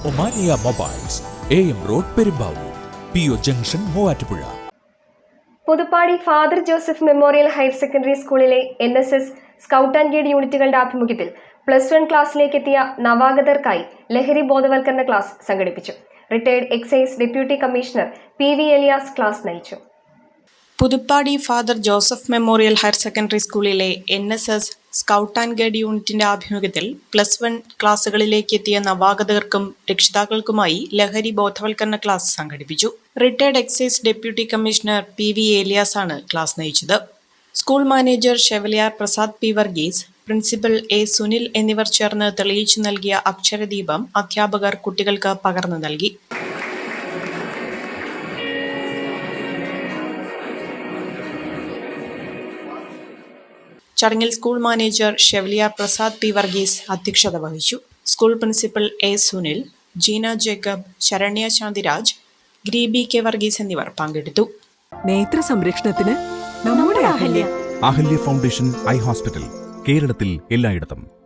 Omania mobiles, AM road, Perumbavoor, PO junction, Muvattupuzha. Puthuppadi father Joseph memorial higher secondary സ്കൂളിലെ NSS scout and guide യൂണിറ്റുകളുടെ ആഭിമുഖ്യത്തിൽ +1 ക്ലാസ്സിലേക്ക് എത്തിയ നവാഗതർക്കായി ലഹരി ബോധവൽക്കരണ ക്ലാസ് സംഘടിപ്പിച്ചു. Retired excise deputy commissioner PV Elias class നയിച്ചു. Puthuppadi father Joseph memorial higher secondary സ്കൂളിലെ NSS സ്കൗട്ട് ആൻഡ് ഗൈഡ് യൂണിറ്റിന്റെ ആഭിമുഖ്യത്തിൽ +1 ക്ലാസുകളിലേക്ക് എത്തിയ നവാഗതർക്കും രക്ഷിതാക്കൾക്കുമായി ലഹരി ബോധവൽക്കരണ ക്ലാസ് സംഘടിപ്പിച്ചു. Retired excise deputy commissioner PV Elias ആണ് ക്ലാസ് നയിച്ചത്. School manager chevalier Prasad P. Varghese, principal A. Sunil എന്നിവർ ചേർന്ന് തെളിയിച്ചു നൽകിയ അക്ഷരദീപം അധ്യാപകർ കുട്ടികൾക്ക് പകർന്നു നൽകി. ചടങ്ങിൽ school manager chevalier Prasad P. Varghese അധ്യക്ഷത വഹിച്ചു. School principal A. Sunil, Jeena Jacob, Saranya Santhiraj, Greebi K. Varghese എന്നിവർ പങ്കെടുത്തു. നേത്ര സംരക്ഷണത്തിന് നമ്മുടെ Ahalya Ahalya foundation eye hospital, കേരളത്തിൽ എല്ലായിടത്തും.